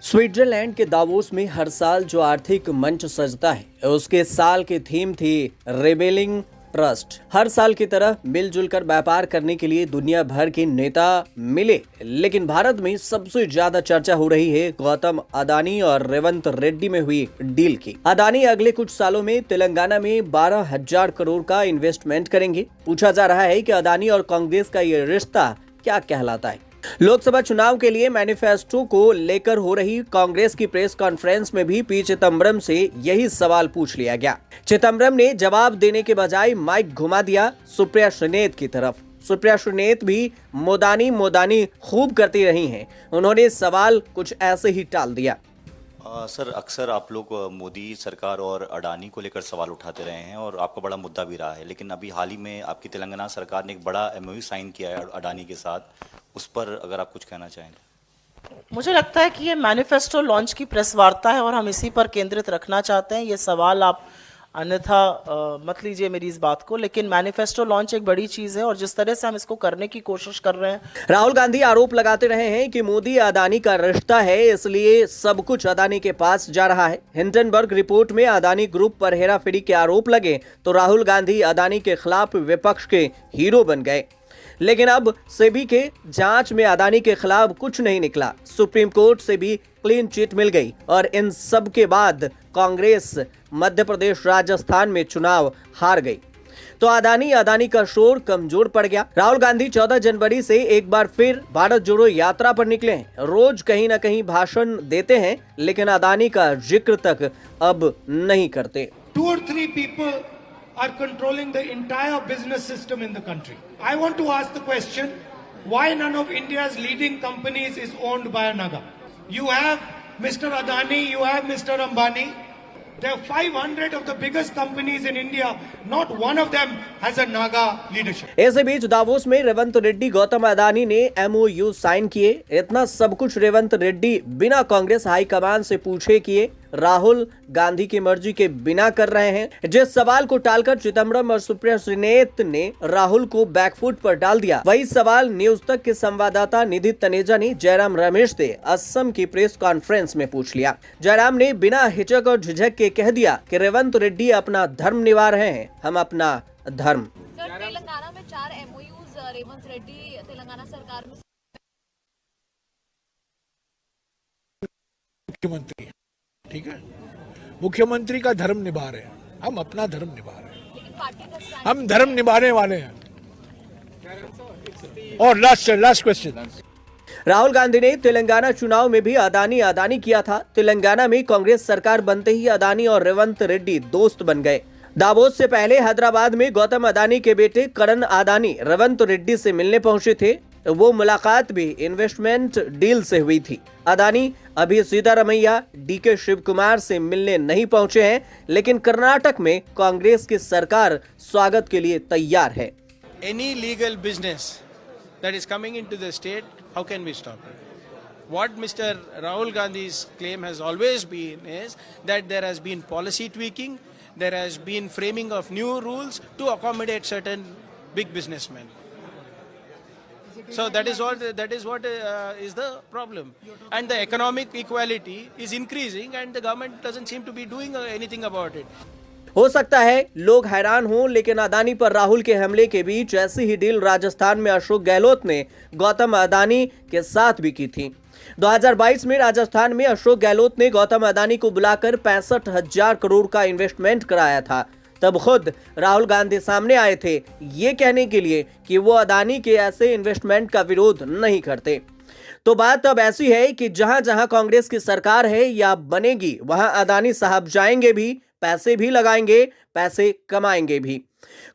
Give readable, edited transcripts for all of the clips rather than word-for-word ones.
Switzerland के Davos में हर साल जो आर्थिक मंच सजता है उसके साल की थीम थी रेबेलिंग ट्रस्ट। हर साल की तरह मिलजुल कर व्यापार करने के लिए दुनिया भर के नेता मिले, लेकिन भारत में सबसे ज्यादा चर्चा हो रही है गौतम अदानी और रेवंत रेड्डी में हुई डील की। अदानी अगले कुछ सालों में तेलंगाना में 12,000 करोड़ का इन्वेस्टमेंट करेंगे। पूछा जा रहा है कि अदानी और कांग्रेस का ये रिश्ता क्या कहलाता है। लोकसभा चुनाव के लिए मैनिफेस्टो को लेकर हो रही कांग्रेस की प्रेस कॉन्फ्रेंस में भी पी चिदम्बरम से यही सवाल पूछ लिया गया। चिदम्बरम ने जवाब देने के बजाय माइक घुमा दिया सुप्रिया श्रीनेत की तरफ। सुप्रिया श्रीनेत भी मोदानी खूब करती रही हैं। उन्होंने सवाल कुछ ऐसे ही टाल दिया। सर, अक्सर आप लोग मोदी सरकार और अडानी को लेकर सवाल उठाते रहे हैं और आपका बड़ा मुद्दा भी रहा है, लेकिन अभी हाल ही में आपकी तेलंगाना सरकार ने एक बड़ा एमओयू साइन किया है अडानी के साथ। उस पर अगर आप कुछ कहना चाहेंगे। मुझे लगता है कि ये मैनिफेस्टो लॉन्च की प्रेस वार्ता है और हम इसी पर केंद्रित रखना चाहते हैं। ये सवाल आप अन्यथा मत लीजिए मेरी इस बात को, लेकिन मैनिफेस्टो लॉन्च एक बड़ी चीज है और जिस तरह से हम इसको करने की कोशिश कर रहे हैं। राहुल गांधी आरोप लगाते रहे हैं कि मोदी अदानी का रिश्ता है, इसलिए सब कुछ अदानी के पास जा रहा है। हिंडनबर्ग रिपोर्ट में अदानी ग्रुप पर हेराफेरी के आरोप लगे तो राहुल गांधी अदानी के खिलाफ विपक्ष के हीरो बन गए, लेकिन अब सेबी के जांच में अदानी के खिलाफ कुछ नहीं निकला। सुप्रीम कोर्ट से भी क्लीन चिट मिल गई और इन सब के बाद कांग्रेस मध्य प्रदेश राजस्थान में चुनाव हार गई तो अदानी का शोर कमजोर पड़ गया। राहुल गांधी 14 जनवरी से एक बार फिर भारत जोड़ो यात्रा पर निकले हैं। रोज कहीं ना कहीं भाषण देते हैं, लेकिन अदानी का जिक्र तक अब नहीं करते। 2 or 3 people are controlling the entire business system in the country. I want to ask the question, why none of India's leading companies is owned by a Naga? You have Mr. Adani, you have Mr. Ambani. There are 500 of the biggest companies in India. Not one of them has a Naga leadership. ऐसे बीच Davos में रेवंत रेड्डी गौतम अदानी ने MOU sign किए। इतना सब कुछ रेवंत रेड्डी बिना Congress high command से पूछे किए, राहुल गांधी की मर्जी के बिना कर रहे हैं। जिस सवाल को टालकर चिदम्बरम और सुप्रिया श्रीनेत ने राहुल को बैकफुट पर डाल दिया, वही सवाल न्यूज तक के संवाददाता निधि तनेजा ने जयराम रमेश से असम की प्रेस कॉन्फ्रेंस में पूछ लिया। जयराम ने बिना हिचक और झिझक के कह दिया कि रेवंत रेड्डी अपना धर्म निभा रहे हैं, हम अपना धर्म। सर, तेलंगाना में 4 एमओयूज रेवंत रेड्डी तेलंगाना सरकार में मुख्यमंत्री, ठीक है, मुख्यमंत्री का धर्म निभा रहे हैं, हम अपना धर्म निभा रहे हैं, लेकिन पार्टी का हम धर्म निभाने वाले हैं। और लास्ट क्वेश्चन, राहुल गांधी ने तेलंगाना चुनाव में भी अदानी किया था। तेलंगाना में कांग्रेस सरकार बनते ही अदानी और रेवंत रेड्डी दोस्त बन गए। दावोस से पहले हैदराबाद में गौतम अदानी के बेटे करण अदानी रेवंत रेड्डी से मिलने पहुंचे थे। वो मुलाकात भी इन्वेस्टमेंट डील से हुई थी। अदानी अभी सिद्धारमैया डीके शिव कुमार से मिलने नहीं पहुंचे हैं, लेकिन कर्नाटक में कांग्रेस की सरकार स्वागत के लिए तैयार है। Any legal business that is coming into the state, how can we stop it? What Mr. Rahul Gandhi's claim has always been is that there has been policy tweaking, there has been framing of new rules to accommodate certain big businessmen. So that is what is the problem, and the economic equality is increasing, and the government doesn't seem to be doing anything about it. हो सकता है लोग हैरान हों, लेकिन अदानी पर राहुल के हमले के बीच ऐसी ही डील राजस्थान में अशोक गहलोत ने गौतम अदानी के साथ भी की थी। 2022 में राजस्थान में अशोक गहलोत ने गौतम अदानी को बुलाकर 65,000 करोड़ का इन्वेस्टमेंट कराया था। तब खुद राहुल गांधी सामने आए थे ये कहने के लिए कि वो अदानी के ऐसे इन्वेस्टमेंट का विरोध नहीं करते। तो बात अब ऐसी है कि जहां जहां कांग्रेस की सरकार है या बनेगी, वहां अदानी साहब जाएंगे भी, पैसे भी लगाएंगे, पैसे कमाएंगे भी।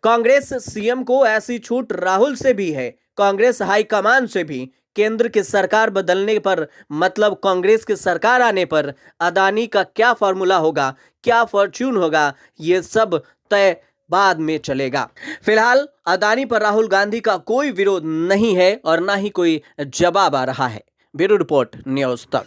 कांग्रेस सीएम को ऐसी छूट राहुल से भी है, कांग्रेस हाईकमान से भी। केंद्र की सरकार बदलने पर, मतलब कांग्रेस की सरकार आने पर अदानी का क्या फॉर्मूला होगा, क्या फॉर्च्यून होगा, ये सब तय बाद में चलेगा। फिलहाल अदानी पर राहुल गांधी का कोई विरोध नहीं है और ना ही कोई जवाब आ रहा है। ब्यूरो रिपोर्ट, न्यूज़ तक।